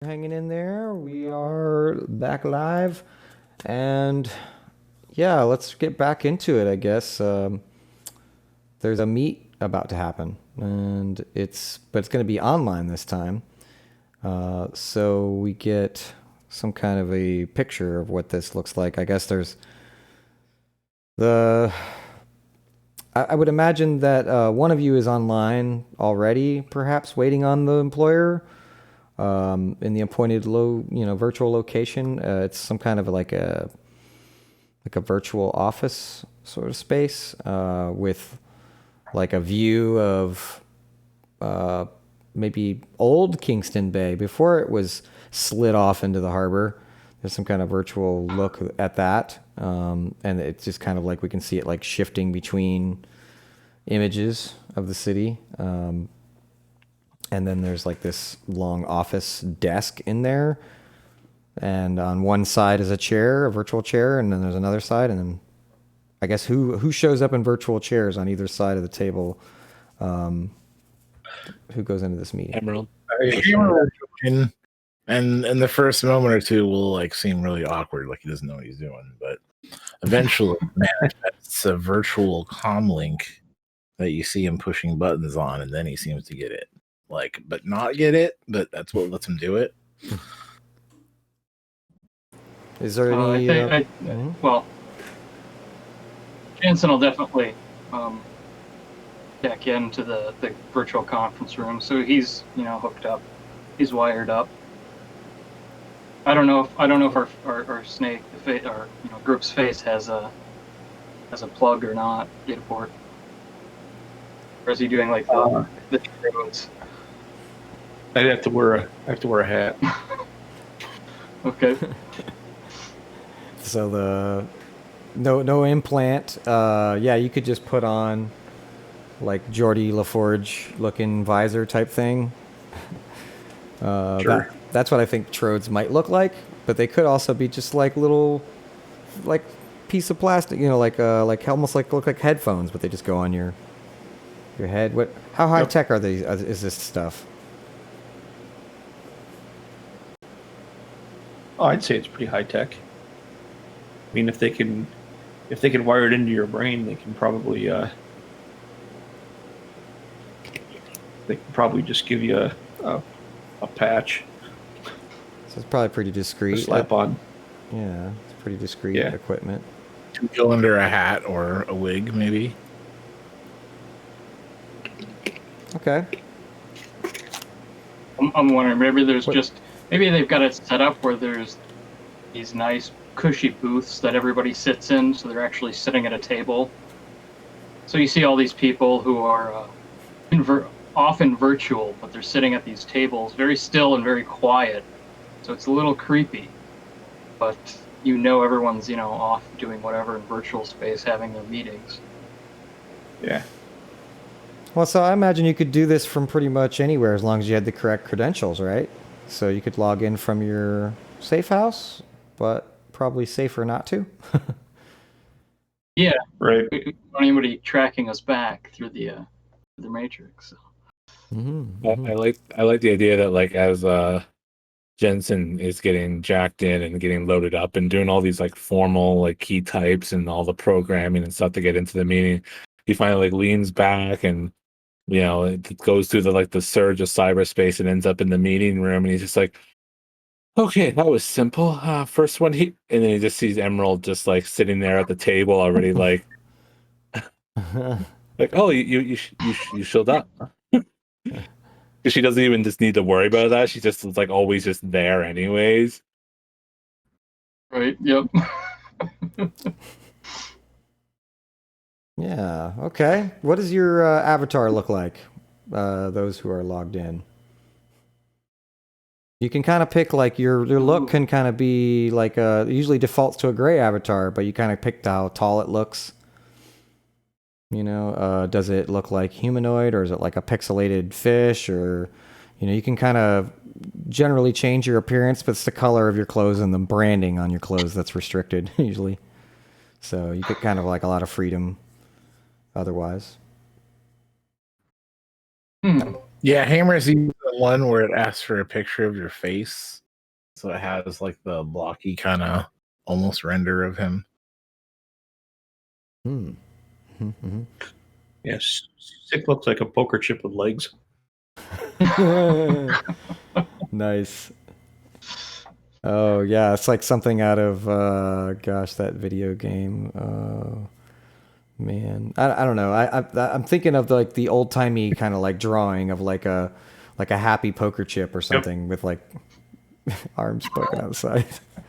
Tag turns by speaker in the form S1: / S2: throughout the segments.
S1: Hanging in there. We are back live, and yeah, let's get back into it, I guess. There's a meet about to happen, and it's going to be online this time. So we get some kind of a picture of what this looks like. I guess there's the. I would imagine that one of you is online already, perhaps waiting on the employer. In the appointed virtual location. It's some kind of like a virtual office sort of space with like a view of maybe old Kingston Bay before it was slid off into the harbor. There's some kind of virtual look at that, and it's just kind of like we can see it like shifting between images of the city. And then there's like this long office desk in there. And on one side is a chair, a virtual chair, and then there's another side. And then I guess who shows up in virtual chairs on either side of the table? Who goes into this meeting?
S2: Emerald.
S3: And in the first moment or two will like seem really awkward, like he doesn't know what he's doing. But eventually manifests a virtual comm link that you see him pushing buttons on, and then he seems to get it. But not get it, but that's what lets him do it.
S1: Is there any...
S4: Well, Jensen will definitely check into the virtual conference room, so he's hooked up, he's wired up. I don't know if our snake, our group's face has a plug or not, data port, or is he doing like the roads?
S2: I have to wear a hat.
S4: Okay.
S1: So the no implant. Yeah, you could just put on like Geordie LaForge looking visor type thing.
S2: Sure.
S1: That's what I think Trodes might look like, but they could also be just like little, like piece of plastic, like almost like look like headphones, but they just go on your head. How high tech are these? Is this stuff?
S2: Oh, I'd say it's pretty high tech. I mean, if they can wire it into your brain, they can probably just give you a patch.
S1: So it's probably pretty discreet.
S2: Slap on.
S1: Yeah, it's pretty discreet equipment.
S3: To go under a hat or a wig, maybe.
S1: Okay.
S4: I'm wondering, maybe they've got it set up where there's these nice cushy booths that everybody sits in, so they're actually sitting at a table. So you see all these people who are often virtual, but they're sitting at these tables, very still and very quiet. So it's a little creepy, but everyone's off doing whatever in virtual space, having their meetings.
S2: Yeah.
S1: Well, so I imagine you could do this from pretty much anywhere as long as you had the correct credentials, right? So you could log in from your safe house, but probably safer not to.
S4: Yeah,
S2: right.
S4: We don't want anybody tracking us back through the matrix. So.
S2: I like the idea that like as Jensen is getting jacked in and getting loaded up and doing all these like formal like key types and all the programming and stuff to get into the meeting, he finally like leans back and it goes through the surge of cyberspace and ends up in the meeting room, and he's just like, okay, that was simple. First one, and then he just sees Emerald just like sitting there at the table already, like, like, oh, you showed up. Because she doesn't even just need to worry about that. She just is like always just there, anyways.
S4: Right. Yep.
S1: Yeah. Okay. What does your avatar look like? Those who are logged in. You can kind of pick like your look can kind of be like it usually defaults to a gray avatar, but you kind of picked how tall it looks. Does it look like humanoid, or is it like a pixelated fish, or you can kind of generally change your appearance, but it's the color of your clothes and the branding on your clothes that's restricted usually. So you get kind of like a lot of freedom otherwise.
S3: Yeah, Hammers uses a one where it asks for a picture of your face, so it has like the blocky kind of almost render of him.
S1: Hmm. Mhm,
S5: Yes, Sick looks like a poker chip with legs.
S1: mhm. Nice. Oh yeah, it's like something out of gosh, that video game. Man, I don't know. I'm thinking of like the old timey kind of like drawing of like a happy poker chip or something with like arms poking out the side.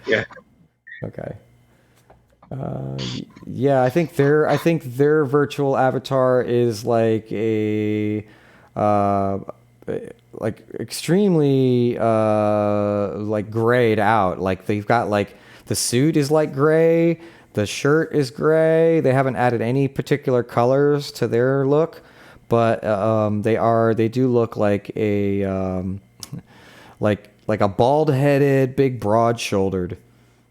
S5: Yeah.
S1: Okay. Yeah, I think their virtual avatar is uh, like extremely like grayed out. Like they've got like the suit is like gray, the shirt is gray. They haven't added any particular colors to their look, but they do look like a like a bald-headed, big, broad-shouldered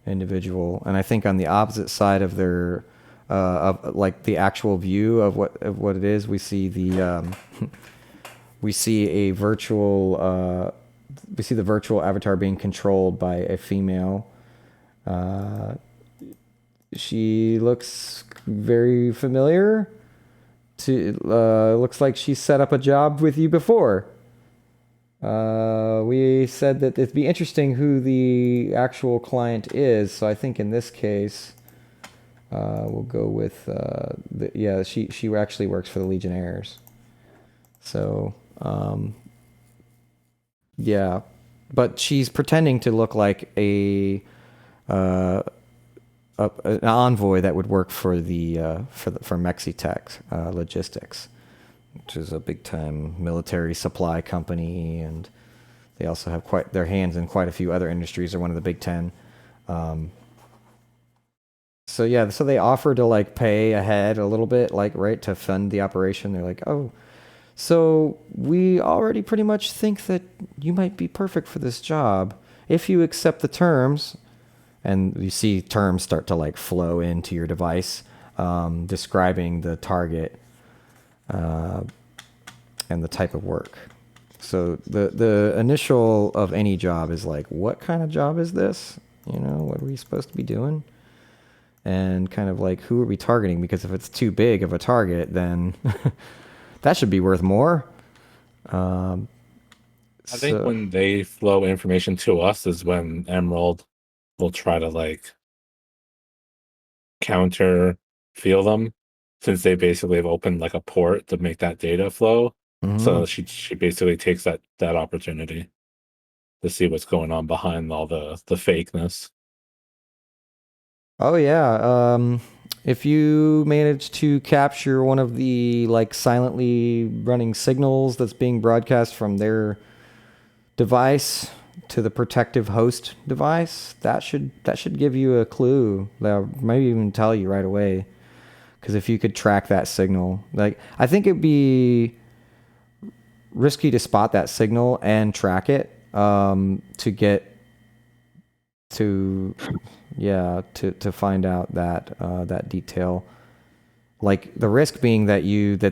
S1: individual. And I think on the opposite side of their of like the actual view of what it is, we see the we see a virtual we see the virtual avatar being controlled by a female. She looks very familiar. Looks like she set up a job with you before. We said that it'd be interesting who the actual client is, so I think in this case, we'll go with yeah. She actually works for the Legionnaires. So yeah, but she's pretending to look like an envoy that would work for for Mexitech Logistics, which is a big time military supply company, and they also have quite their hands in quite a few other industries. They're one of the big 10. So yeah, so they offer to like pay ahead a little bit, like right to fund the operation. They're like, oh, so we already pretty much think that you might be perfect for this job if you accept the terms. And you see terms start to like flow into your device, describing the target and the type of work. So the initial of any job is like, what kind of job is this? You know, what are we supposed to be doing? And kind of like, who are we targeting? Because if it's too big of a target, then that should be worth more.
S2: I think when they flow information to us is when Emerald will try to like counter feel them, since they basically have opened like a port to make that data flow. So she basically takes that opportunity to see what's going on behind all the fakeness.
S1: Oh yeah. If you manage to capture one of the like silently running signals that's being broadcast from their device to the protective host device, that should give you a clue. That maybe even tell you right away. Because if you could track that signal, like I think it'd be risky to spot that signal and track it to get to to find out that that detail. Like the risk being that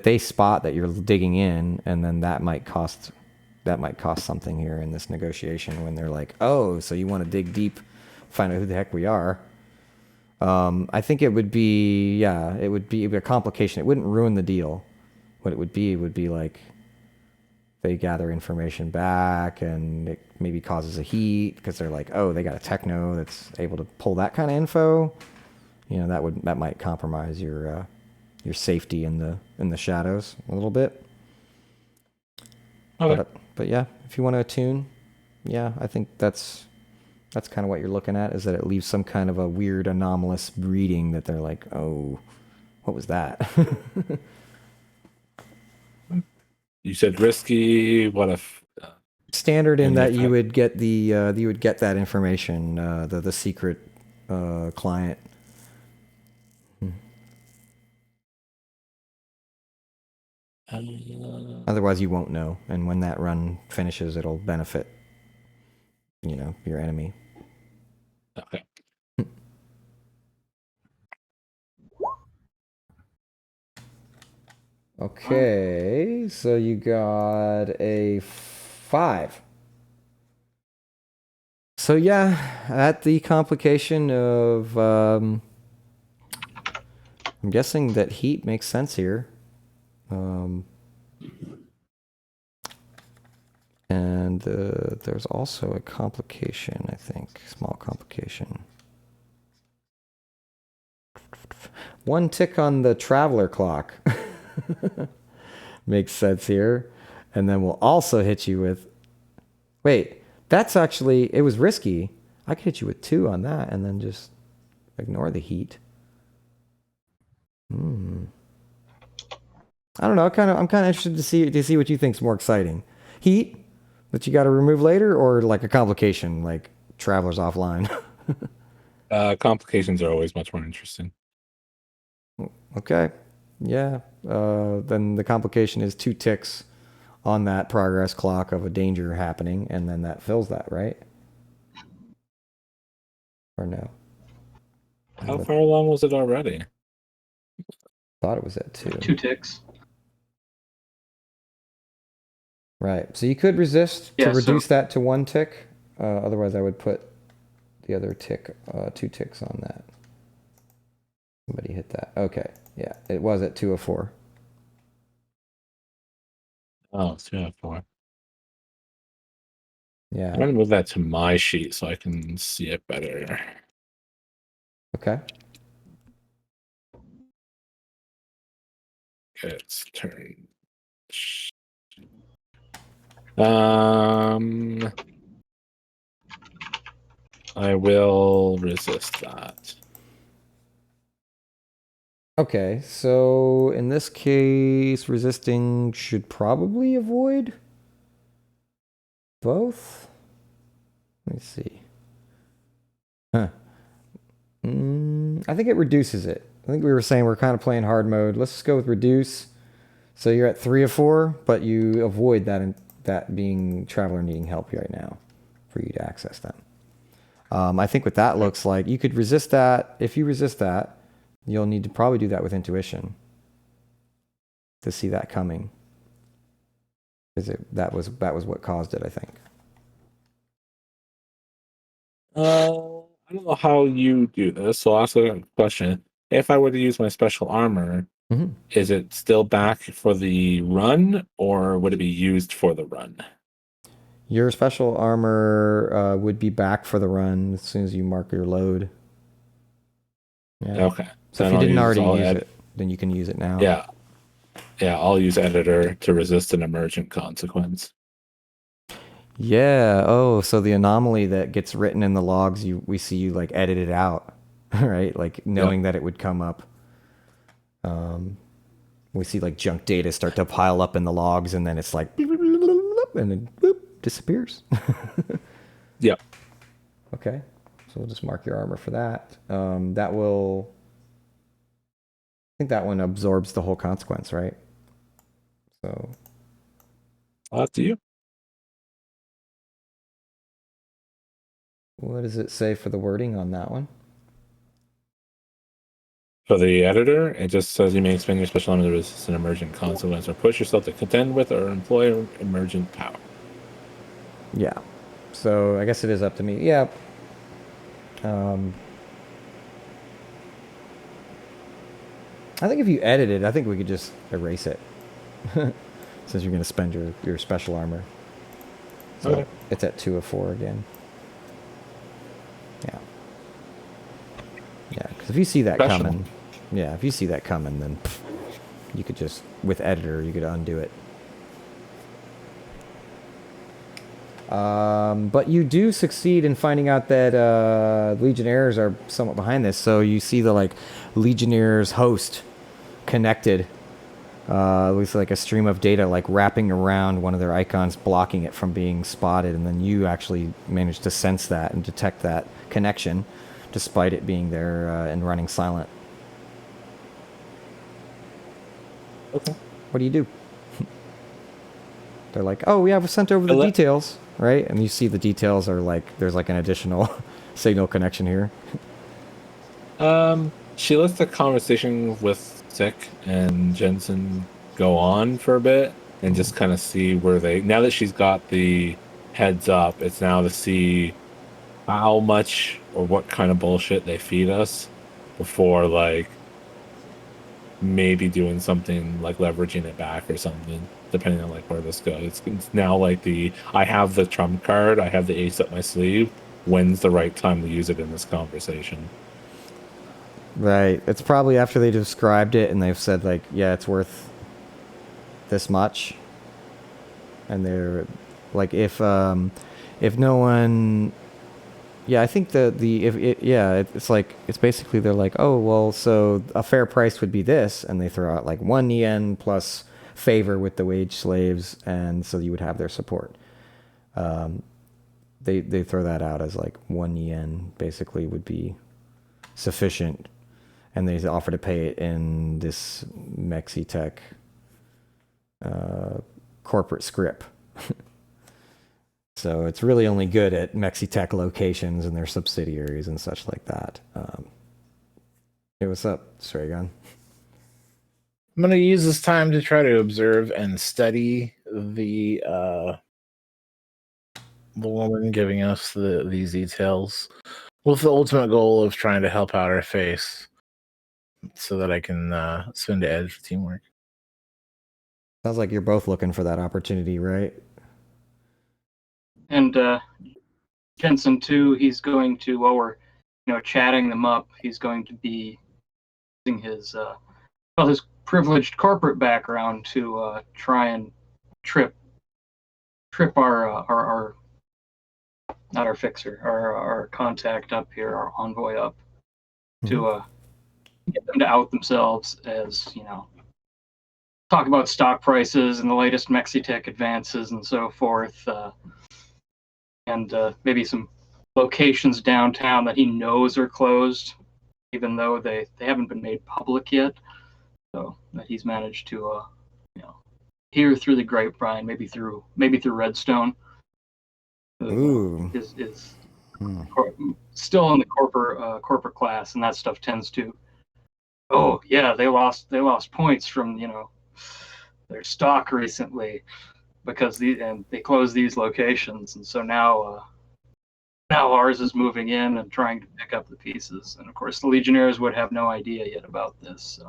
S1: they spot that you're digging in, and then that might cost something here in this negotiation when they're like, oh, so you want to dig deep, find out who the heck we are. I think it would be a complication. It wouldn't ruin the deal. What it would be like they gather information back and it maybe causes a heat because they're like, oh, they got a techno that's able to pull that kind of info. You know, that might compromise your safety in the shadows a little bit.
S5: Okay.
S1: But yeah, if you want to attune, yeah, I think that's kind of what you're looking at, is that it leaves some kind of a weird anomalous reading that they're like, oh, what was that?
S2: You said risky. What if
S1: Standard in
S2: And
S1: that
S2: if
S1: you
S2: I-
S1: would get that information, the secret client. Otherwise, you won't know, and when that run finishes, it'll benefit, your enemy.
S2: okay.
S1: Okay, so you got a 5. So yeah, at the complication of, I'm guessing that heat makes sense here. And there's also a complication, I think, small complication. 1 tick on the traveler clock makes sense here. And then we'll also hit you with, wait, that's actually, it was risky. I could hit you with 2 on that and then just ignore the heat. I don't know. I'm kind of interested to see what you think's more exciting. Heat that you got to remove later, or like a complication like travelers offline.
S2: Complications are always much more interesting.
S1: Okay. Yeah. Then the complication is 2 ticks on that progress clock of a danger happening, and then that fills that, right? Or no?
S2: How far along was it already?
S1: Thought it was at 2.
S4: 2 ticks.
S1: Right. So you could resist
S4: Yeah,
S1: to reduce that to 1 tick. Otherwise, I would put the other tick, 2 ticks on that. Somebody hit that. Okay. Yeah, it was at 2 of 4.
S2: Oh, it's 2 out of 4.
S1: Yeah.
S2: I'm going to move that to my sheet so I can see it better.
S1: Okay.
S2: Okay, it's turn. I will resist that.
S1: Okay, so in this case, resisting should probably avoid both. Let me see. Huh. I think it reduces it. I think we were saying we're kind of playing hard mode. Let's just go with reduce. So you're at 3 of 4, but you avoid that being traveler needing help right now for you to access them. I think what that looks like, you could resist that. If you resist that, you'll need to probably do that with intuition to see that coming. Because that was what caused it, I think.
S2: I don't know how you do this, so I'll ask a question. If I were to use my special armor, is it still back for the run, or would it be used for the run?
S1: Your special armor would be back for the run as soon as you mark your load. Yeah.
S2: Okay.
S1: So if you didn't already use it, then you can use it now.
S2: Yeah. Yeah, I'll use editor to resist an emergent consequence.
S1: Yeah. Oh, so the anomaly that gets written in the logs, we see you like edit it out, right? Like knowing that it would come up. We see like junk data start to pile up in the logs, and then it's like, and then disappears.
S2: Yeah.
S1: Okay. So we'll just mark your armor for that. That will. I think that one absorbs the whole consequence, right? So.
S2: Up to you.
S1: What does it say for the wording on that one?
S2: For the editor, it just says you may expend your special armor to resist an emergent consequence, or push yourself to contend with or employ emergent power.
S1: Yeah. So I guess it is up to me. Yeah. I think if you edit it, I think we could just erase it. Since you're going to spend your special armor. So
S2: okay.
S1: It's at 2 of 4 again. Yeah. Yeah, because if you see that coming, then you could just, with editor, you could undo it. But you do succeed in finding out that Legionnaires are somewhat behind this. So you see the like Legionnaires host connected. Looks like a stream of data like wrapping around one of their icons, blocking it from being spotted, and then you actually manage to sense that and detect that connection, despite it being there and running silent.
S2: Okay.
S1: What do you do? They're like, oh, we have sent over the details, right? And you see the details are like, there's like an additional signal connection here.
S2: She lets the conversation with Sick and Jensen go on for a bit, and just kind of see where they. Now that she's got the heads up, it's now to see how much or what kind of bullshit they feed us before like maybe doing something like leveraging it back or something, depending on like where this goes. It's now like I have the trump card, I have the ace up my sleeve. When's the right time to use it in this conversation?
S1: Right. It's probably after they described it and they've said like, yeah, it's worth this much. And they're like, if no one, yeah, I think it's like, it's basically they're like, oh, well, so a fair price would be this. And they throw out like 1 yen plus favor with the wage slaves. And so you would have their support. They throw that out as like 1 yen basically would be sufficient. And they offer to pay it in this Mexitech corporate script. So it's really only good at Mexitech locations and their subsidiaries and such like that. Hey, what's up, Scraigon?
S3: I'm going to use this time to try to observe and study the woman giving us these details with the ultimate goal of trying to help out our face so that I can spin to edge for teamwork.
S1: Sounds like you're both looking for that opportunity, right?
S4: And Jensen too, he's going to, while we're chatting them up, he's going to be using his his privileged corporate background to try and trip our not our fixer, our contact up here, our envoy up, to get them to out themselves as talk about stock prices and the latest Mexitech advances and so forth, and maybe some locations downtown that he knows are closed, even though they haven't been made public yet. So that he's managed to hear through the grapevine, maybe through Redstone.
S1: Ooh.
S4: Is still in the corporate class, and that stuff tends to. Oh yeah, they lost points from their stock recently because they closed these locations, and so now ours is moving in and trying to pick up the pieces, and of course the Legionnaires would have no idea yet about this.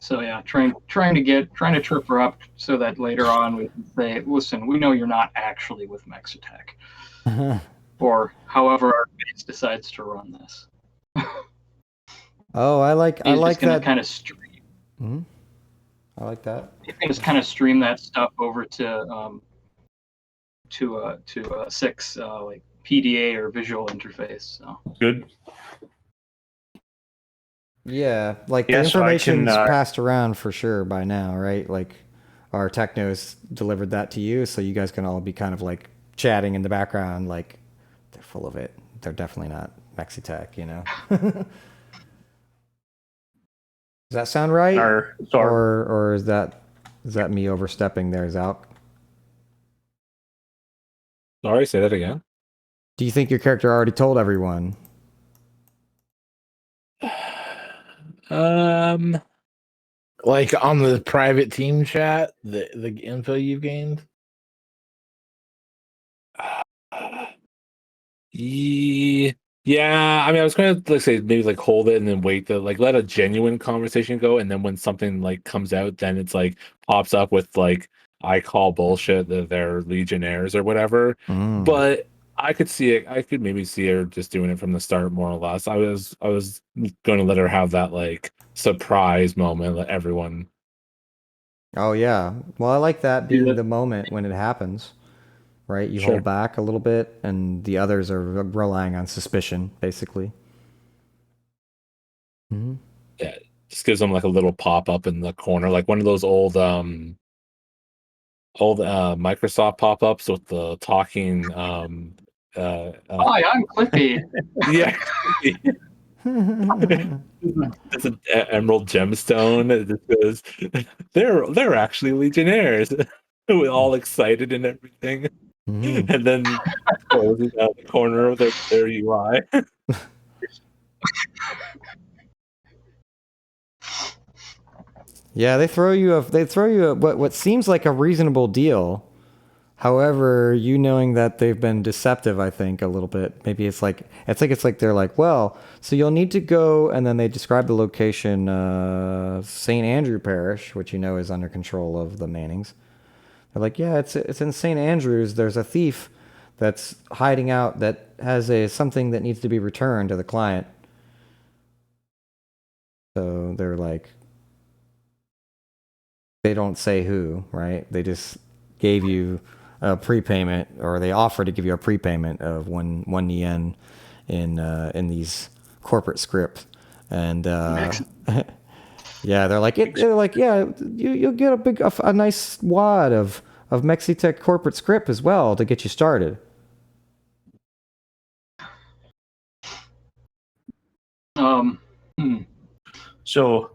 S4: So yeah, trying to trip her up so that later on we can say, listen, we know you're not actually with Mexitech, or however our base decides to run this.
S1: Oh, I like that
S4: kind of stream.
S1: Mm-hmm. I like that.
S4: You can just kind of stream that stuff over to a 6 like PDA or visual interface. So.
S5: Good.
S1: Yeah, like the information's passed around for sure by now, right? Like our technos delivered that to you, so you guys can all be kind of like chatting in the background, like they're full of it. They're definitely not Mexitech, Does that sound right? Or is that me overstepping there, Zalk?
S2: Sorry, say that again.
S1: Do you think your character already told everyone?
S3: Like on the private team chat, the info you've gained.
S2: Yeah, I mean, I was going to say maybe like hold it and then wait to like let a genuine conversation go, and then when something like comes out, then it's like pops up with like I call bullshit that they're Legionnaires or whatever. But I could see it. I could maybe see her just doing it from the start, more or less. I was going to let her have that like surprise moment, let everyone.
S1: Oh yeah, well I like that being the moment when it happens. Right, you hold back a little bit, and the others are relying on suspicion, basically. Mm-hmm.
S2: Yeah, just gives them like a little pop up in the corner, like one of those old Microsoft pop ups with the talking.
S4: Hi, I'm Clippy.
S2: Yeah, it's an emerald gemstone. It says they're actually Legionnaires. We're all excited and everything.
S1: Mm-hmm.
S2: And then closing out the corner of their UI.
S1: Yeah, they throw you what seems like a reasonable deal. However, you knowing that they've been deceptive, I think a little bit. Maybe it's like they're like, well, so you'll need to go, and then they describe the location, St. Andrew Parish, which you know is under control of the Mannings. They're like, yeah, it's in St. Andrews. There's a thief that's hiding out that has something that needs to be returned to the client. So they're like, they don't say who, right? They just gave you a prepayment, or they offer to give you a prepayment of one yen in these corporate scripts, and yeah, they're like yeah, you'll get a nice wad of Mexitech corporate script as well to get you started.
S5: So,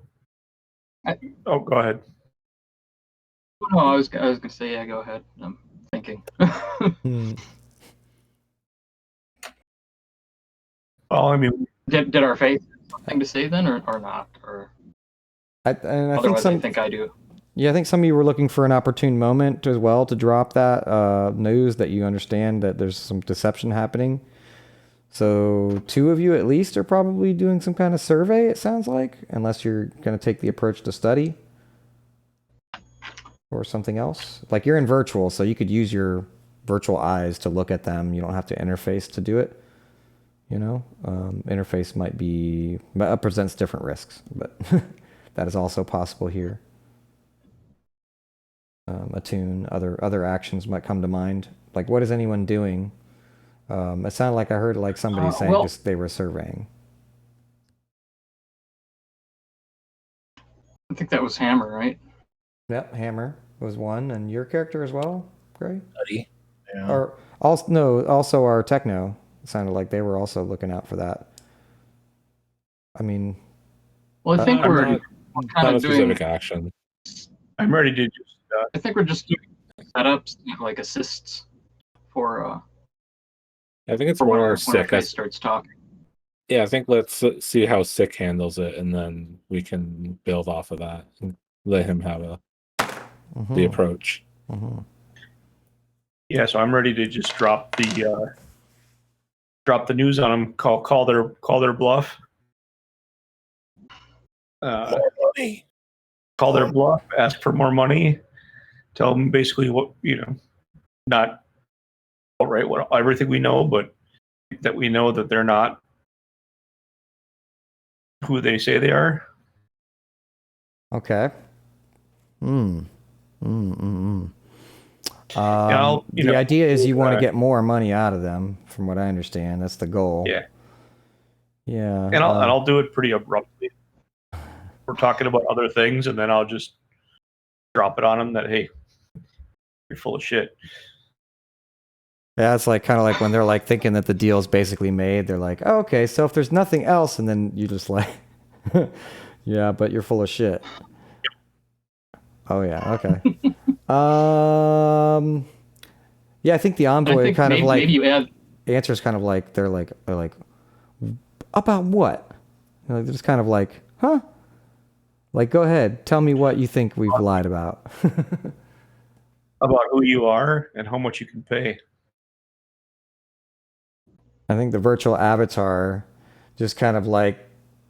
S4: I-
S5: oh, go ahead.
S4: No, I was gonna say, yeah, go ahead. I'm thinking.
S5: Well, I mean,
S4: Did our faith have something to say then, or not? Or
S1: I think
S4: otherwise, I think I do.
S1: Yeah, I think some of you were looking for an opportune moment as well to drop that news that you understand that there's some deception happening. So 2 of you at least are probably doing some kind of survey, it sounds like, unless you're going to take the approach to study or something else. Like you're in virtual, so you could use your virtual eyes to look at them. You don't have to interface to do it. You know, interface presents different risks, but that is also possible here. Attune, other actions might come to mind. Like, what is anyone doing? It sounded like I heard like somebody saying just they were surveying.
S4: I think that was Hammer, right?
S1: Yep, Hammer was one, and your character as well, Gray?
S3: Buddy. Yeah.
S1: Or also our Techno. It sounded like they were also looking out for that. I mean,
S4: well, I think we're kind
S2: not
S4: of
S2: a
S4: doing
S2: specific action.
S5: I'm ready to just.
S4: I think we're just doing setups, like assists for
S2: I think it's
S4: when
S2: more
S4: our
S2: sick.
S4: face starts talking.
S2: Yeah, I think let's see how sick handles it, and then we can build off of that and let him have the approach.
S1: Mm-hmm.
S5: Yeah, so I'm ready to just drop the news on them. Call their bluff.
S3: More money.
S5: Call their bluff. Ask for more money. Tell them basically what not outright what everything we know, but that we know that they're not who they say they are.
S1: Okay. The idea is you want to get more money out of them, from what I understand. That's the goal.
S5: Yeah.
S1: Yeah.
S5: And I'll do it pretty abruptly. We're talking about other things, and then I'll just drop it on them that, hey, you're full of shit.
S1: Yeah, it's like kind of like when they're like thinking that the deal's basically made. They're like, oh, okay, so if there's nothing else, and then you just like, yeah, but you're full of shit. Oh yeah, okay. Yeah, I think the envoy kind of like
S4: maybe you add
S1: answers kind of like they're like about what? They're just kind of like, huh? Like, go ahead, tell me what you think we've lied about.
S5: About who you are and how much you can pay.
S1: I think the virtual avatar just kind of like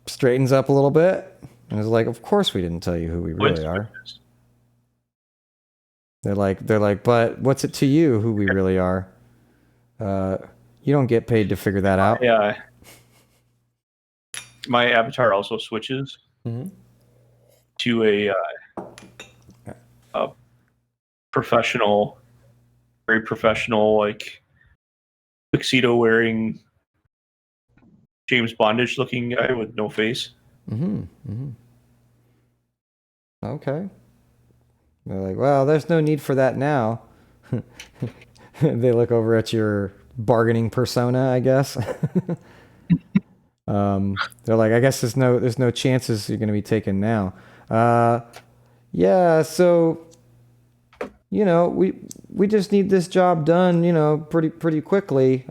S1: straightens up a little bit and is like, of course we didn't tell you who we really are. They're like, but what's it to you who we really are? You don't get paid to figure that out.
S5: Yeah. My avatar also switches to a professional, very professional, like tuxedo wearing James Bondish looking guy with no face.
S1: Okay. They're like, well, there's no need for that now. They look over at your bargaining persona, I guess. They're like, I guess there's no chances you're going to be taken now. Yeah, so we just need this job done, pretty quickly.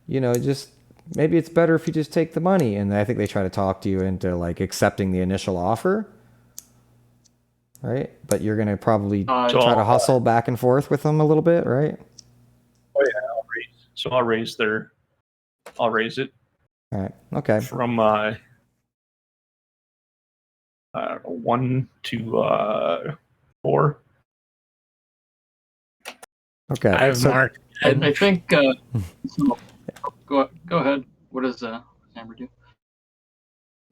S1: Just maybe it's better if you just take the money. And I think they try to talk to you into like accepting the initial offer. right? But you're gonna probably
S4: Uh,
S1: try to hustle back and forth with them a little bit, right?
S5: Oh yeah, I'll raise. So I'll raise it
S1: All right. Okay.
S5: from 1 to 4.
S1: Okay.
S3: I've
S1: So
S3: marked
S4: I think. So, go ahead. What does Amber do?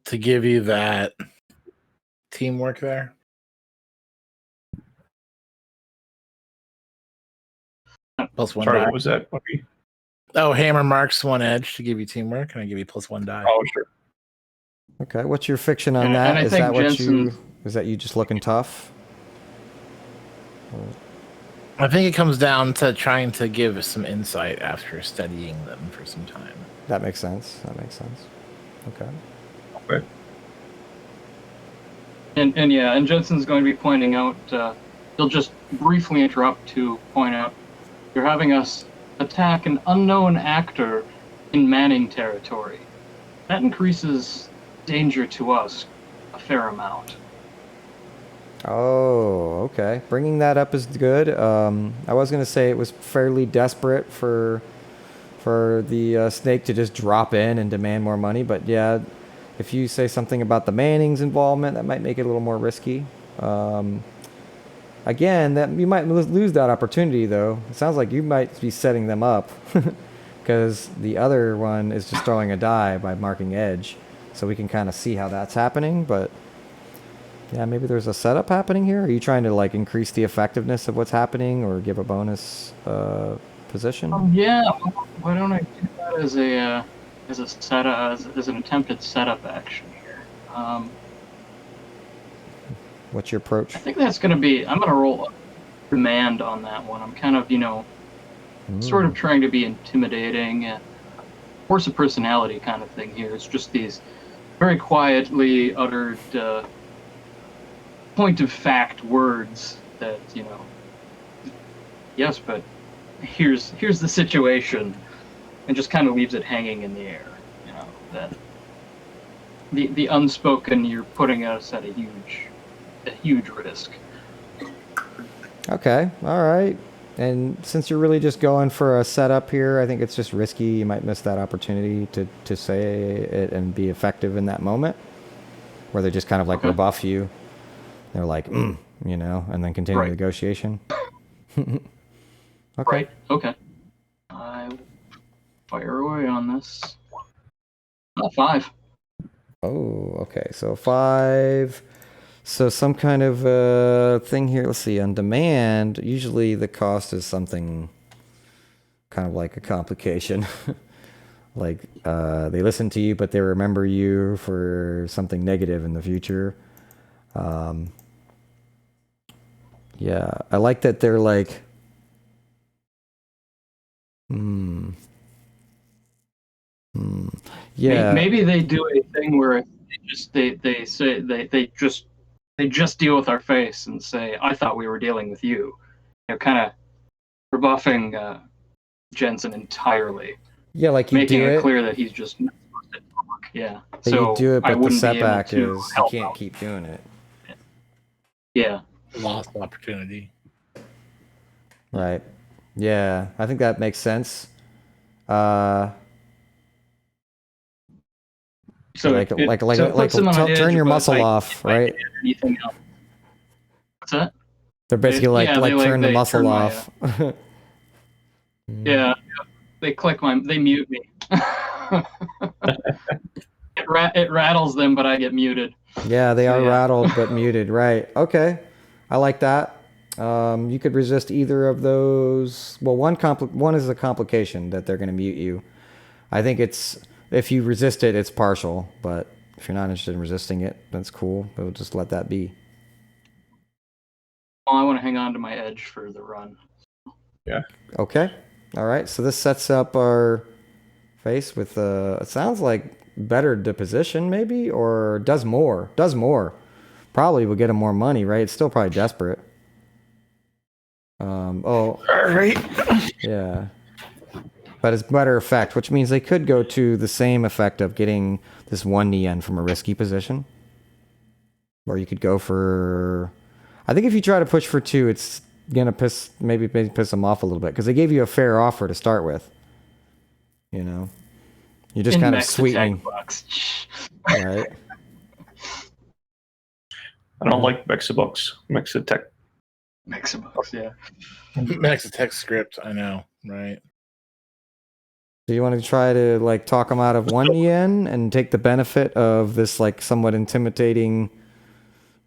S3: to give you that teamwork there. Plus 1
S5: Sorry,
S3: die.
S5: what was that, Bucky?
S3: Oh, hammer marks 1 edge to give you teamwork, and I give you plus 1 die.
S5: Oh, sure.
S1: okay, what's your fiction on
S4: And
S1: that?
S4: I
S1: Is
S4: think
S1: that what
S4: Jensen-
S1: you? Is that you just looking tough?
S3: I think it comes down to trying to give some insight after studying them for some time.
S1: That makes sense. That makes sense. Okay.
S5: Okay.
S4: And yeah, and Jensen's going to be pointing out. He'll just briefly interrupt to point out you're having us attack an unknown actor in Manning territory. That increases danger to us a fair amount.
S1: Oh, okay. Bringing that up is good. I was gonna say it was fairly desperate for the snake to just drop in and demand more money, but yeah, if you say something about the Manning's involvement, that might make it a little more risky. Again, that you might lose that opportunity though. It sounds like you might be setting them up because the other one is just throwing a die by marking edge, so we can kind of see how that's happening, but. Yeah, maybe there's a setup happening here. Are you trying to like increase the effectiveness of what's happening, or give a bonus position?
S4: Yeah, why don't I do that as a setup, as an attempted setup action here?
S1: What's your approach?
S4: I think that's going to be. I'm going to roll a command on that one. I'm kind of, sort of trying to be intimidating, force of personality kind of thing here. It's just these very quietly uttered. Point of fact words that yes, but here's the situation, and just kind of leaves it hanging in the air. That the unspoken, you're putting us at a huge risk.
S1: Okay, all right. And since you're really just going for a setup here, I think it's just risky. You might miss that opportunity to say it and be effective in that moment, where they just kind of like rebuff you. They're like, and then continue the negotiation. Okay.
S4: Right. Okay. I will fire away on this. 5.
S1: Oh, okay. So 5. So some kind of thing here. Let's see. On demand, usually the cost is something kind of like a complication. Like they listen to you, but they remember you for something negative in the future. Yeah, I like that they're like, yeah.
S4: Maybe they do a thing where they say they just deal with our face and say, "I thought we were dealing with you." Kind of rebuffing Jensen entirely.
S1: Yeah, like you
S4: making
S1: do
S4: it
S1: it
S4: clear that he's just not supposed to talk. Yeah.
S1: That
S4: So
S1: you do it,
S4: I
S1: but the
S4: wouldn't be able
S1: setback
S4: to
S1: is you
S4: help
S1: can't
S4: out.
S1: keep doing it.
S4: Yeah.
S3: Lost opportunity.
S1: Right. Yeah, I think that makes sense.
S4: So
S1: like
S4: it puts them on an
S1: turn
S4: edge,
S1: your
S4: but
S1: muscle
S4: I
S1: off,
S4: can't
S1: right?
S4: do anything else. What's that?
S1: They're basically turn the
S4: they
S1: muscle
S4: turn my,
S1: off.
S4: Yeah, they mute me. It rattles them, but I get muted.
S1: Yeah, they
S4: So,
S1: are
S4: yeah.
S1: rattled but muted. Right. Okay. I like that. You could resist either of those. Well, one is a complication that they're going to mute you. I think if you resist it, it's partial. But if you're not interested in resisting it, that's cool. We'll just let that be.
S4: Well, I want to hang on to my edge for the run.
S5: Yeah.
S1: Okay. All right. So this sets up our face with it sounds like better deposition maybe, or does more. Probably will get him more money, right? It's still probably desperate. All
S3: right.
S1: Yeah. But it's better effect, which means they could go to the same effect of getting this 1 yen from a risky position. Or you could go for I think if you try to push for 2, it's gonna maybe piss them off a little bit because they gave you a fair offer to start with. You know, you're just
S4: In
S1: kind of
S4: Mex
S1: sweetening,
S4: attack bucks.
S1: right?
S5: I don't like Mexibucks. Mexitech.
S4: Mexibucks, yeah.
S3: Max text script, I know, right?
S1: Do you want to try to like talk them out of 1 yen and take the benefit of this like somewhat intimidating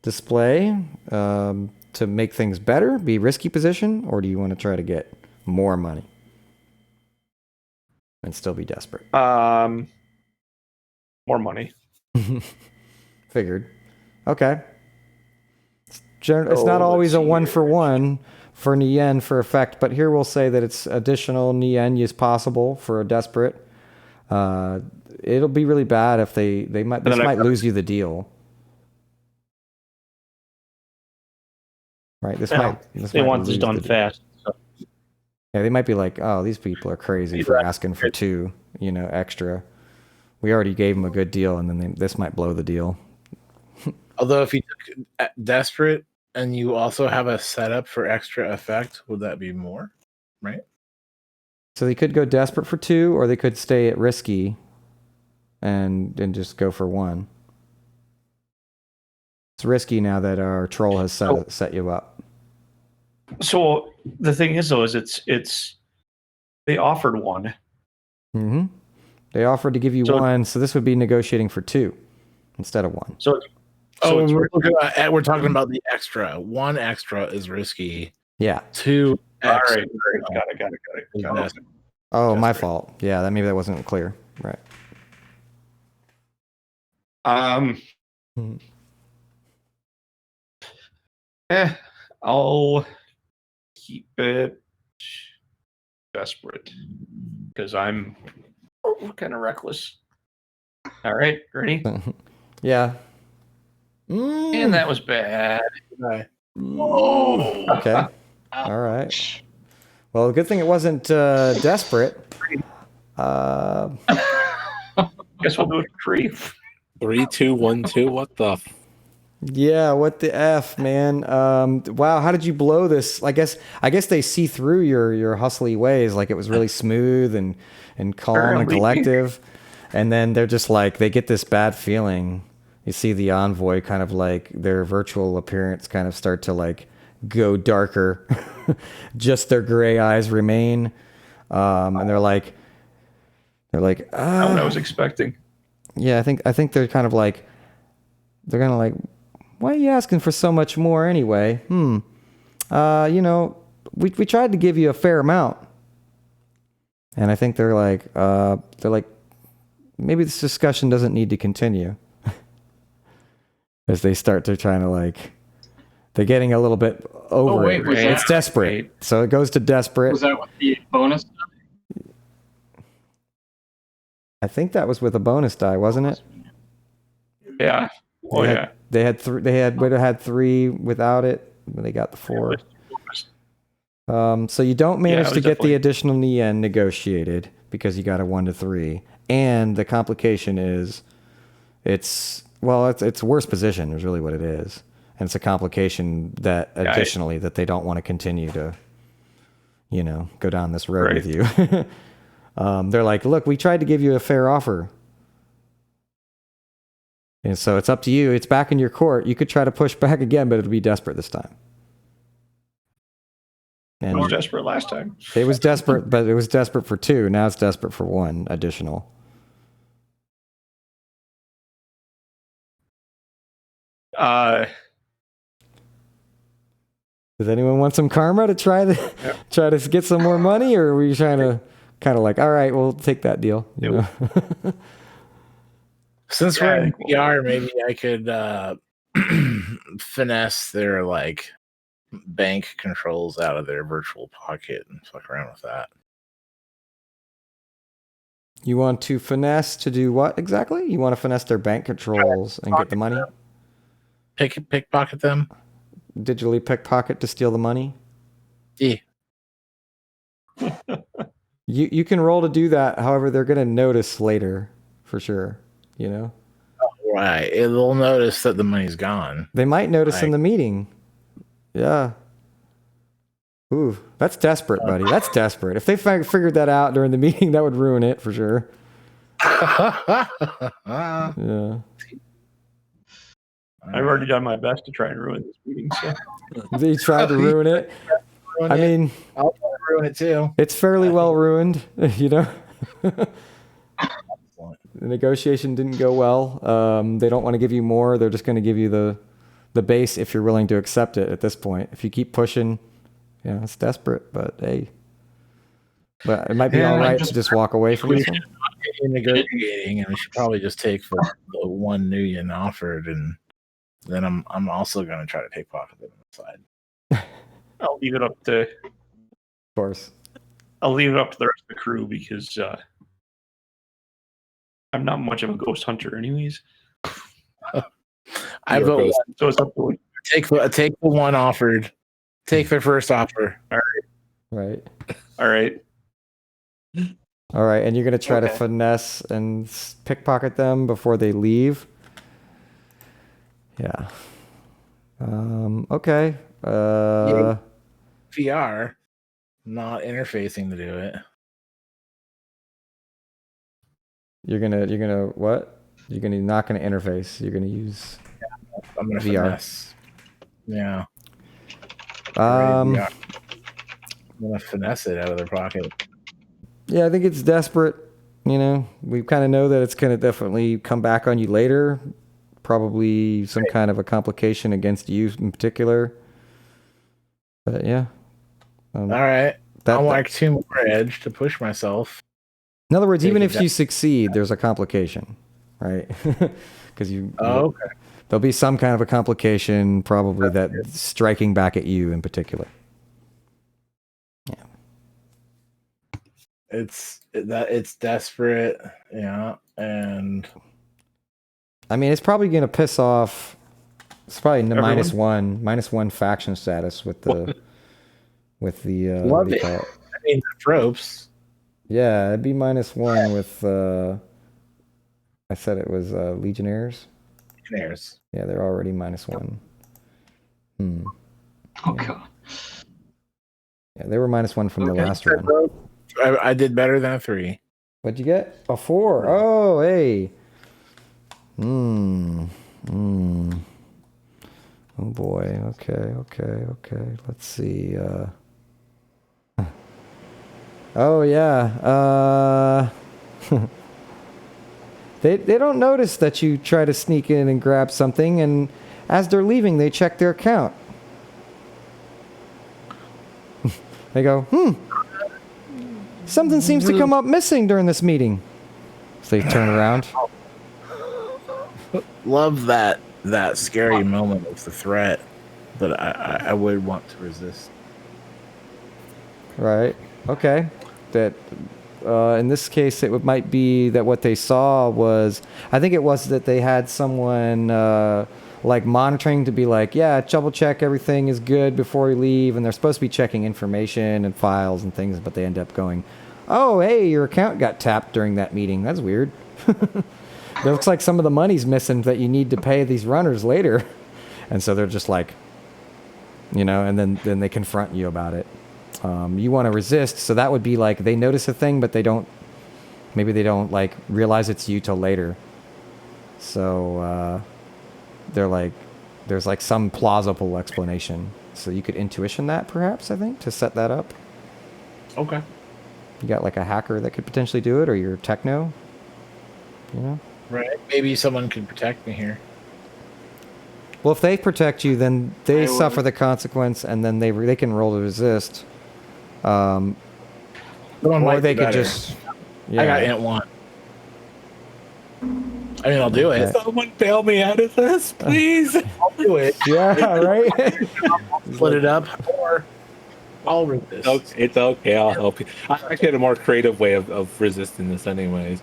S1: display to make things better, be risky position, or do you want to try to get more money and still be desperate?
S5: More money.
S1: Figured. Okay. It's not
S5: Oh,
S1: always a
S5: let's see
S1: 1 for
S5: here.
S1: 1 for Nien for effect, but here we'll say that it's additional Nien is possible for a desperate. It'll be really bad if this might lose you the deal. Right? This
S5: They
S1: might
S5: want this
S1: lose
S5: done
S1: the deal.
S5: fast. So.
S1: Yeah, they might be like, oh, these people are crazy for asking for 2, extra. We already gave them a good deal, and then this might blow the deal.
S3: Although if you took desperate and you also have a setup for extra effect, would that be more? Right?
S1: So they could go desperate for 2, or they could stay at risky and just go for 1. It's risky now that our troll has set you up.
S5: So the thing is, though, is it's they offered 1.
S1: Mm-hmm. They offered to give you 1, so this would be negotiating for 2 instead of 1.
S5: So
S3: we're talking about the extra. 1 extra is risky.
S1: Yeah.
S3: 2
S5: all
S3: extra.
S5: right, got it.
S1: Oh, my fault. Yeah, maybe that wasn't clear. Right.
S5: I'll keep it desperate because I'm kind of reckless. All right, ready?
S1: Yeah.
S5: And that was bad.
S3: Right.
S1: Okay. All right. Well, good thing it wasn't desperate.
S5: Guess we'll do it for free.
S2: 3, 2, 1, 2. What the?
S1: Yeah, what the F, man? Wow, how did you blow this? I guess they see through your hustly ways, like it was really smooth and calm and collective, and then they're just like they get this bad feeling. You see the envoy kind of like their virtual appearance kind of start to like go darker, just their gray eyes remain, and they're like, not what
S5: I was expecting.
S1: Yeah, I think they're kind of like they're gonna like. Why are you asking for so much more anyway? We tried to give you a fair amount. And I think they're like, maybe this discussion doesn't need to continue. As they start to trying to like, they're getting a little bit over it. It's desperate. So it goes to desperate.
S4: Was that with the bonus?
S1: I think that was with a bonus die, wasn't it?
S5: Yeah. Oh, yeah.
S1: They would have had 3 without it. They got the 4. So you don't manage to get the additional Nien negotiated because you got a 1 to 3, and the complication is it's worse position is really what it is, and it's a complication that additionally that they don't want to continue to, go down this road with you. They're like, look, we tried to give you a fair offer. And so it's up to you. It's back in your court. You could try to push back again, but it'll be desperate this time. And
S5: it was desperate last time.
S1: It was desperate, but it was desperate for 2. Now it's desperate for 1 additional. Does anyone want some karma to try to get some more money, or are we trying to kind of like, all right, we'll take that deal?
S3: Since we're in PR, maybe I could finesse their like bank controls out of their virtual pocket and fuck around with that.
S1: You want to finesse to do what exactly? You want to finesse their bank controls and get the money?
S3: Pickpocket them?
S1: Digitally pickpocket to steal the money?
S3: Yeah.
S1: You can roll to do that. However, they're going to notice later for sure.
S3: Right. They'll notice that the money's gone.
S1: They might notice in the meeting. Yeah. Ooh, that's desperate, buddy. That's desperate. If they figured that out during the meeting, that would ruin it for sure. Yeah.
S5: I've already done my best to try and ruin this meeting. So
S1: They tried to ruin it. I mean,
S3: I'll ruin it too.
S1: it's fairly well ruined, you know. The negotiation didn't go well. They don't want to give you more. They're just going to give you the base if you're willing to accept it at this point. If you keep pushing, yeah, it's desperate, but hey. But it might be all right to just walk away from this one.
S3: Negotiating, and we should probably just take the one Nuyen offered, and then I'm also going to try to take pocket on the side.
S5: I'll leave it up to.
S1: Of course.
S5: I'll leave it up to the rest of the crew because I'm not much of a ghost hunter, anyways.
S3: I vote
S5: so it's up to you.
S3: take the one offered. Take the first offer. All
S1: Right.
S5: All right.
S1: All right, and you're going to try to finesse and pickpocket them before they leave? Yeah. Okay.
S3: VR, not interfacing to do it.
S1: You're gonna what? Not gonna interface. You're gonna use
S3: I'm gonna
S1: VR.
S3: finesse. Yeah.
S1: Um.
S3: I'm gonna finesse it out of their pocket.
S1: Yeah, I think it's desperate. You know, we kind of know that it's gonna definitely come back on you later. Probably some kind of a complication against you in particular. But yeah.
S3: All right. I want 2 more edge to push myself.
S1: In other words, even if you succeed, there's a complication, right? Because
S3: okay.
S1: There'll be some kind of a complication, probably that's striking back at you in particular. Yeah.
S3: It's desperate, yeah, and
S1: I mean, it's probably going to piss off. It's probably
S5: Everyone?
S1: minus one faction status with the
S3: love it. I mean, the ropes.
S1: Yeah, it'd be -1 with. I said it was Legionnaires.
S3: Legionnaires.
S1: Yeah, they're already -1.
S4: Oh god.
S1: Yeah, they were -1 from the last run.
S3: I did better than a 3.
S1: What'd you get? A 4. Oh, hey. Oh boy. Okay. Let's see. Oh yeah. They don't notice that you try to sneak in and grab something, and as they're leaving, they check their account. They go, something seems to come up missing during this meeting. So they turn around.
S3: Love that scary moment of the threat, but I would want to resist.
S1: Right. Okay. That in this case, it might be that what they saw was, I think it was that they had someone like monitoring to be like, yeah, double check everything is good before you leave, and they're supposed to be checking information and files and things, but they end up going, oh, hey, your account got tapped during that meeting. That's weird. It looks like some of the money's missing that you need to pay these runners later. And so they're just like, you know, and then they confront you about it. You want to resist, so that would be like they notice a thing, but maybe they don't like realize it's you till later. So they're like, there's like some plausible explanation. So you could intuition that perhaps, I think, to set that up.
S3: Okay.
S1: You got like a hacker that could potentially do it, or your techno. You know.
S3: Right. Maybe someone could protect me here.
S1: Well, if they protect you, then they suffer the consequence, and then they can roll to resist. Or they could just. Yeah.
S3: I got int 1. I mean, I'll do it.
S2: Someone bail me out of this, please.
S3: I'll do it.
S1: Yeah, right.
S3: Split it up, or I'll resist.
S2: It's okay. I'll help you. I actually had a more creative way of resisting this, anyways.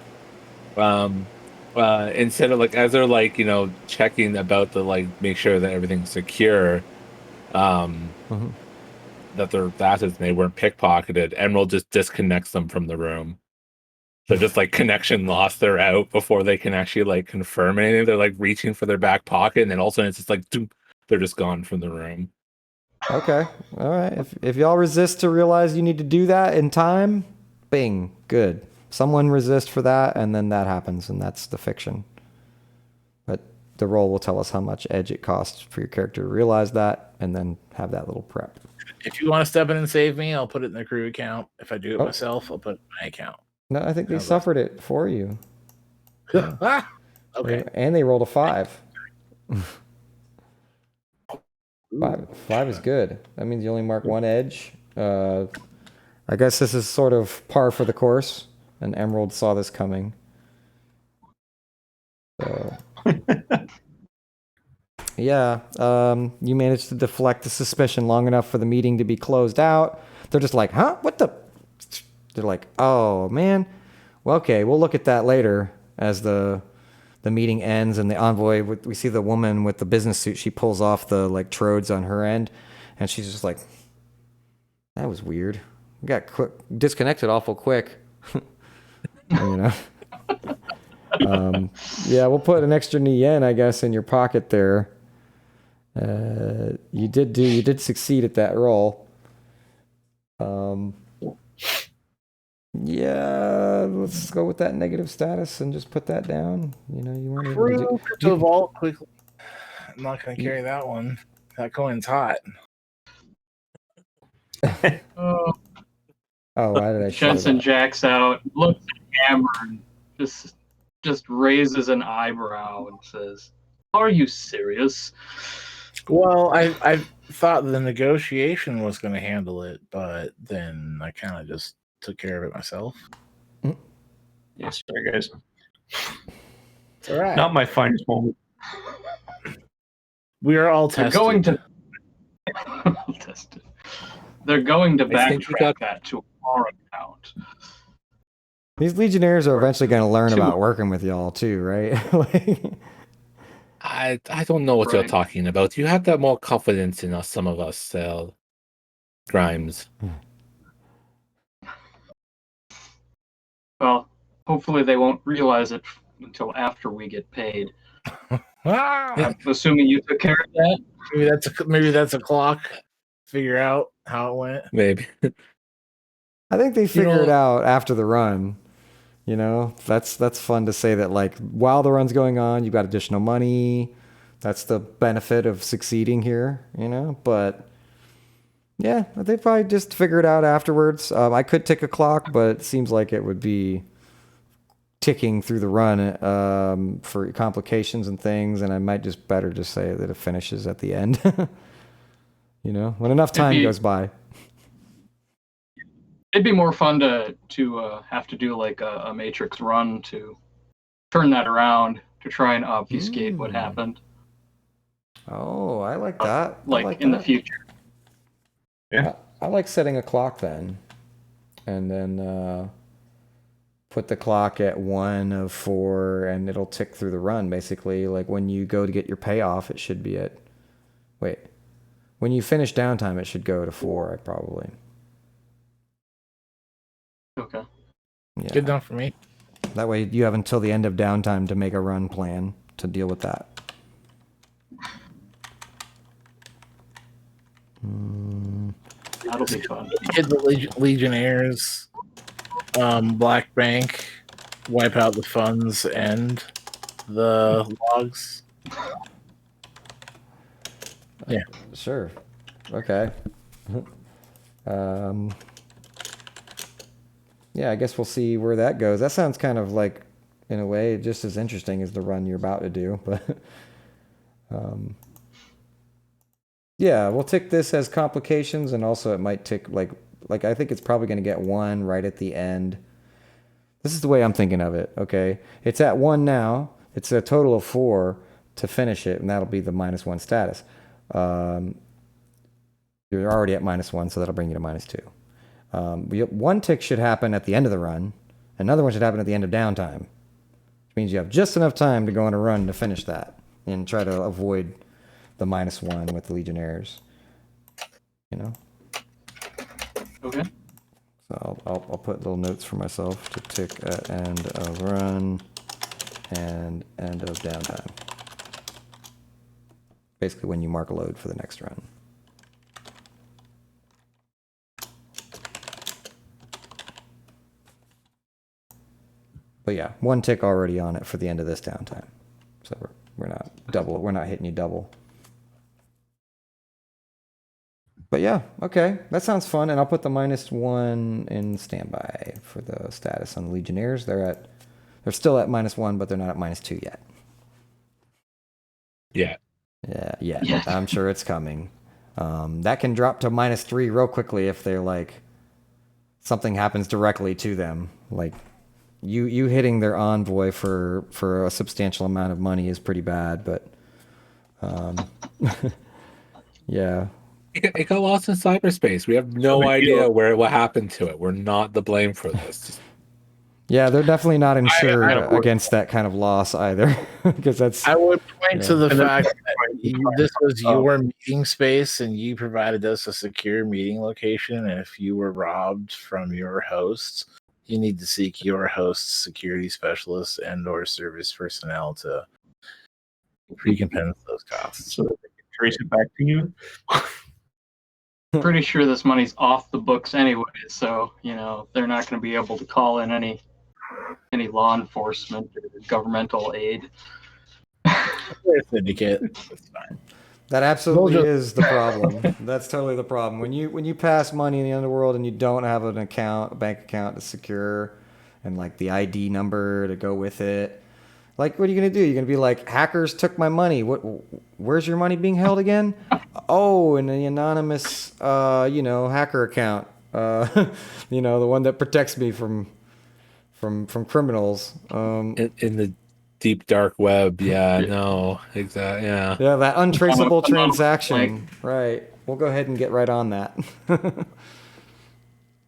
S2: Instead of like, as they're like, you know, checking about the like, make sure that everything's secure, that their assets they weren't pickpocketed, Emerald just disconnects them from the room. So just like connection lost, they're out before they can actually like confirm anything. They're like reaching for their back pocket, and then all of a sudden it's just like they're just gone from the room.
S1: Okay. All right. If y'all resist to realize you need to do that in time, bing, good. Someone resist for that, and then that happens, and that's the fiction. But the roll will tell us how much edge it costs for your character to realize that, and then have that little prep.
S3: If you want to step in and save me, I'll put it in the crew account. If I do it
S1: Oh.
S3: myself, I'll put it in my account.
S1: No, I think they
S3: How's that?
S1: suffered it for you.
S3: Ah, okay.
S1: And they rolled a 5. Five is good. That means you only mark one edge. I guess this is sort of par for the course, and Emerald saw this coming. So, yeah, you managed to deflect the suspicion long enough for the meeting to be closed out. They're just like, huh? What the? They're like, oh, man. Well, okay, we'll look at that later as the meeting ends and the envoy, we see the woman with the business suit. She pulls off the like trodes on her end, and she's just like, that was weird. We got disconnected awful quick. You know. Yeah, we'll put an extra yen, I guess, in your pocket there. You did succeed at that roll. Yeah, let's go with that negative status and just put that down. You know, you weren't able to
S3: Crew to vault quickly. I'm not going to carry that one. That coin's hot.
S4: Oh,
S1: why did I show
S4: Jensen
S1: that?
S4: jacks out, looks at Hammer, and just raises an eyebrow and says, "Are you serious?"
S3: Well, I thought the negotiation was going to handle it, but then I kind of just took care of it myself.
S5: Yes, sorry, guys.
S3: It's all right.
S5: Not my finest moment.
S3: We are all
S4: They're
S3: tested.
S4: going to They're going to
S2: I think we
S4: backtrack
S2: got-
S4: that to our account.
S1: These Legionnaires are eventually going to learn about working with y'all too, right? Like,
S2: I don't know what you're
S4: Right.
S2: talking about. You have that more confidence in us, some of us, Grimes.
S4: Well, hopefully they won't realize it until after we get paid.
S3: Ah,
S4: Assuming you took care of that.
S3: maybe that's a clock. Figure out how it went.
S2: Maybe.
S1: I think they figure it
S2: know-
S1: out after the run. You know, that's fun to say that like while the run's going on, you've got additional money. That's the benefit of succeeding here, you know. But yeah, they probably just figure it out afterwards. I could tick a clock, but it seems like it would be ticking through the run for complications and things, and I might just better just say that it finishes at the end. You know, when enough time goes by.
S4: It'd be more fun to have to do like a Matrix run to turn that around to try and obfuscate what happened,
S1: Oh, I like that. I
S4: like in the
S1: that.
S4: future.
S1: I like setting a clock then, and then put the clock at 1 of 4, and it'll tick through the run. Basically, like when you go to get your payoff, it should be at. Wait, when you finish downtime, it should go to 4. Probably.
S4: Okay.
S1: Yeah.
S3: Good enough for me.
S1: That way, you have until the end of downtime to make a run plan to deal with that.
S4: That'll be fun.
S3: Hit the Legionnaires, Black Bank, wipe out the funds and the logs. Yeah.
S1: Sure. Okay. Yeah, I guess we'll see where that goes. That sounds kind of like, in a way, just as interesting as the run you're about to do. But yeah, we'll tick this as complications, and also it might tick like I think it's probably going to get 1 right at the end. This is the way I'm thinking of it. Okay, it's at 1 now. It's a total of 4 to finish it, and that'll be the -1 status. You're already at -1, so that'll bring you to -2. One tick should happen at the end of the run. Another one should happen at the end of downtime. Which means you have just enough time to go on a run to finish that and try to avoid the -1 with the Legionnaires. You know?
S4: Okay.
S1: So I'll put little notes for myself to tick at end of run and end of downtime. Basically when you mark a load for the next run. But yeah, 1 tick already on it for the end of this downtime. So we're not double. We're not hitting you double. But yeah, okay, that sounds fun. And I'll put the -1 in standby for the status on the Legionnaires. They're still at -1, but they're not at -2 yet.
S2: Yeah.
S1: Yeah. I'm sure it's coming. That can drop to -3 real quickly if they're like something happens directly to them. Like you hitting their envoy for a substantial amount of money is pretty bad, but yeah.
S2: It got lost in cyberspace. We have no idea what happened to it. We're not the blame for this.
S1: Yeah, they're definitely not insured against that kind of loss either, because that's.
S3: I would point to the fact that this was your meeting space and you provided us a secure meeting location. And if you were robbed from your hosts, you need to seek your host's security specialists and/or service personnel to recompense those costs.
S5: So that they can trace it back to you.
S4: Pretty sure this money's off the books anyway, so they're not going to be able to call in any law enforcement or governmental aid.
S3: Syndicate. That's fine.
S1: That absolutely is the problem. That's totally the problem. When you pass money in the underworld and you don't have a bank account to secure, and like the ID number to go with it, like what are you gonna do? You're gonna be like, hackers took my money. Where's your money being held again? Oh, in the anonymous, hacker account. The one that protects me from criminals.
S2: In the deep dark web. Yeah, no, exactly. Yeah.
S1: Yeah, that untraceable transaction. Right. We'll go ahead and get right on that.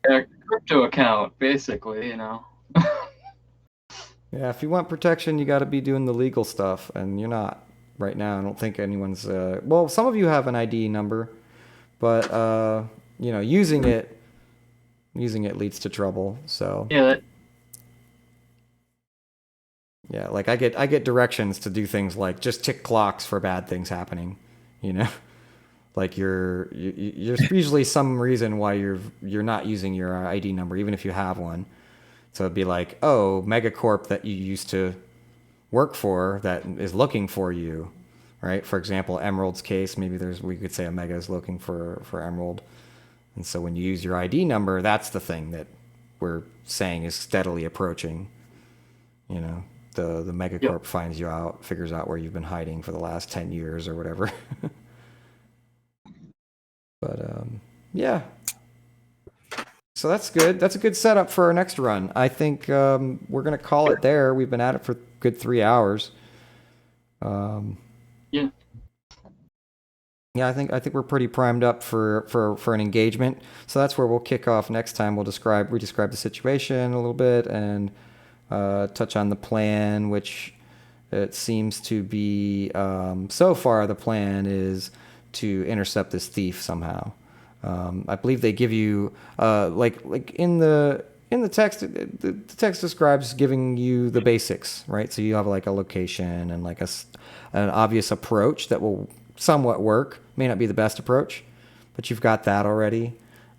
S4: A crypto account, basically,
S1: Yeah, if you want protection, you got to be doing the legal stuff, and you're not right now. I don't think anyone's. Well, some of you have an ID number, but using it leads to trouble. So
S4: yeah.
S1: Yeah, like I get directions to do things like just tick clocks for bad things happening, like there's usually some reason why you're not using your ID number, even if you have one. So it'd be like, oh, Megacorp that you used to work for that is looking for you, right? For example, Emerald's case, maybe we could say a Mega is looking for Emerald. And so when you use your ID number, that's the thing that we're saying is steadily approaching. The Megacorp finds you out, figures out where you've been hiding for the last 10 years or whatever. But yeah. So that's good. That's a good setup for our next run. I think we're going to call it there. We've been at it for a good 3 hours.
S4: Yeah.
S1: Yeah, I think we're pretty primed up for an engagement. So that's where we'll kick off next time. We'll re-describe the situation a little bit and touch on the plan, which it seems to be so far the plan is to intercept this thief somehow. I believe they give you like in the text, the text describes giving you the basics, right? So you have like a location and like an obvious approach that will somewhat work. May not be the best approach, but you've got that already.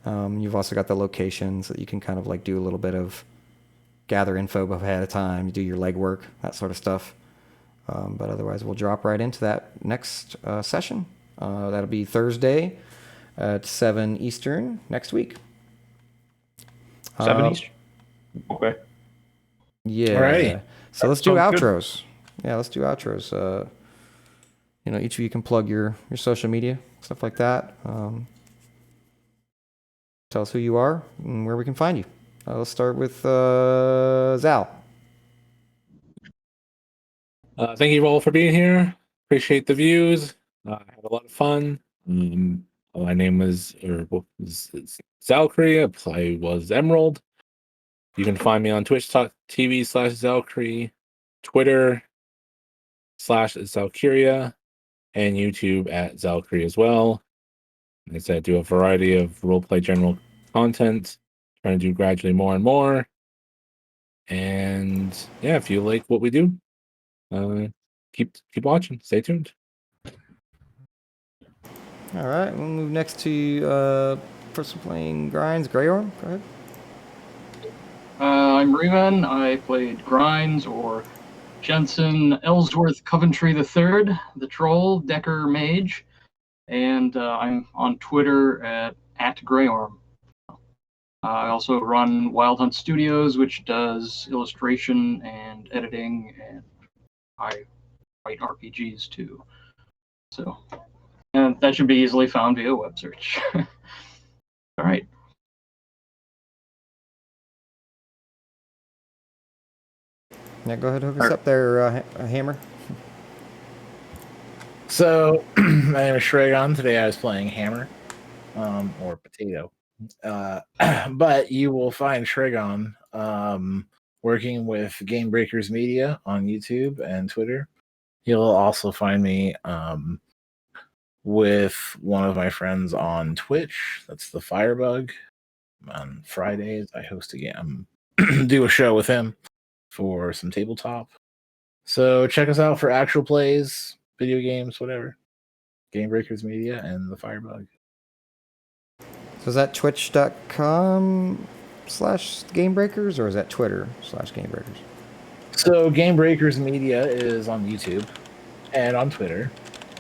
S1: You've also got the locations that you can kind of like do a little bit of gather info ahead of time, you do your legwork, that sort of stuff. But otherwise, we'll drop right into that next session. That'll be Thursday at 7 Eastern next week.
S5: 7 Eastern? Okay.
S1: Yeah.
S3: Alrighty.
S1: So let's do
S5: Sounds
S1: outros. Yeah, let's do outros. Each of you can plug your social media, stuff like that. Tell us who you are and where we can find you. Let's start with Zal.
S2: Thank you all for being here. Appreciate the views. I had a lot of fun. My name was Xalkyrie. I was Emerald. You can find me on twitch.tv/Xalkyrie, Twitter /Xalkyrie, and YouTube at Xalkyrie as well. Like I said, I do a variety of roleplay general content, trying to do gradually more and more. And yeah, if you like what we do, keep watching. Stay tuned.
S1: All right, we'll move next to person playing Grinds, Greyorm. Go ahead.
S4: I'm Revan. I played Grinds or Jensen Ellsworth Coventry III, the Troll, Decker Mage, and I'm on Twitter at Greyorm. I also run Wild Hunt Studios, which does illustration and editing, and I write RPGs too. So, and that should be easily found via web search. All right.
S1: Yeah, go ahead, hook us up there, Hammer.
S3: So, my name is Scraigon. Today I was playing Hammer, or Potato. But you will find Scraigon working with Game Breakers Media on YouTube and Twitter. You'll also find me with one of my friends on Twitch. That's the Firebug. On Fridays, I host again, do a show with him for some tabletop. So check us out for actual plays, video games, whatever. Game Breakers Media and the Firebug.
S1: So is that twitch.com/gamebreakers or is that Twitter/gamebreakers?
S3: So Game Breakers Media is on YouTube and on Twitter.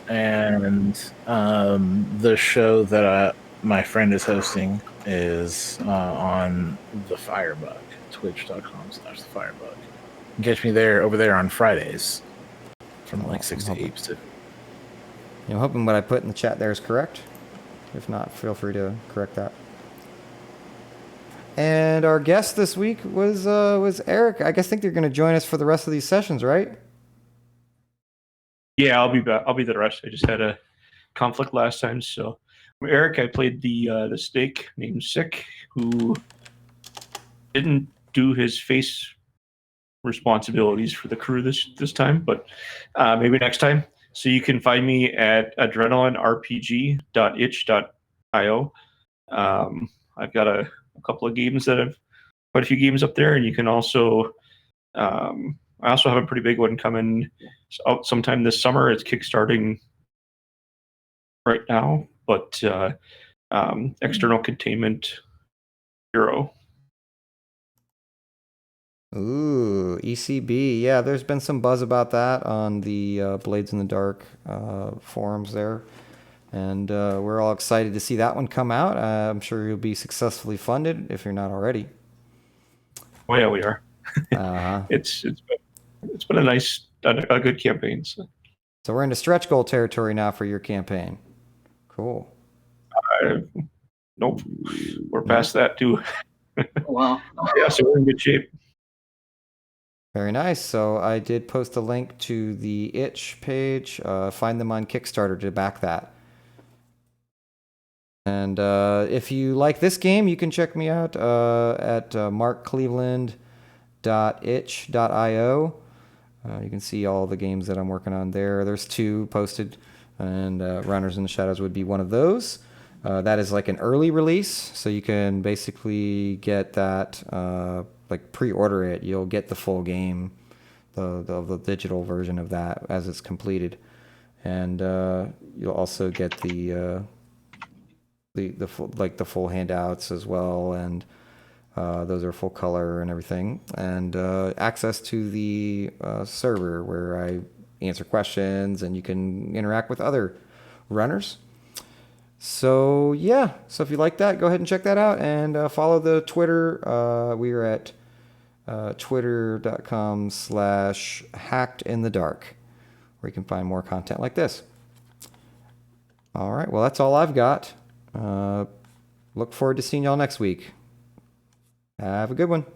S3: And the show that my friend is hosting is on the Firebug, twitch.com/thefirebug. You can catch me over there on Fridays from like 6 to 8 Pacific.
S1: I'm hoping what I put in the chat there is correct. If not, feel free to correct that. And our guest this week was Eric. I think they're going to join us for the rest of these sessions, right?
S5: Yeah, I'll be back. I'll be the rest. I just had a conflict last time, so Eric, I played the snake named Sick, who didn't do his face responsibilities for the crew this time, but maybe next time. So you can find me at adrenalinrpg.itch.io. I've got a couple of games quite a few games up there, and you can also. I also have a pretty big one coming out sometime this summer. It's kickstarting right now, but External Containment Hero.
S1: Ooh, ECB. Yeah, there's been some buzz about that on the Blades in the Dark forums there. And we're all excited to see that one come out. I'm sure you'll be successfully funded if you're not already.
S5: Oh yeah, we are.
S1: Uh-huh.
S5: It's been a good campaign. So
S1: we're into stretch goal territory now for your campaign. Cool.
S5: Nope, we're past that too.
S4: Wow.
S5: Yeah, so we're in good shape.
S1: Very nice. So I did post a link to the Itch page. Find them on Kickstarter to back that. And if you like this game, you can check me out at markcleveland.itch.io. You can see all the games that I'm working on there. There's 2 posted, and Runners in the Shadows would be one of those. That is like an early release, so you can basically get that, like pre-order it. You'll get the full game, the digital version of that as it's completed, and you'll also get the full handouts as well, and those are full color and everything, and access to the server where I answer questions and you can interact with other runners. So yeah, so if you like that, go ahead and check that out and follow the Twitter. We are at twitter.com/hackedinthedark, where you can find more content like this. All right, well, that's all I've got. Look forward to seeing y'all next week. Have a good one.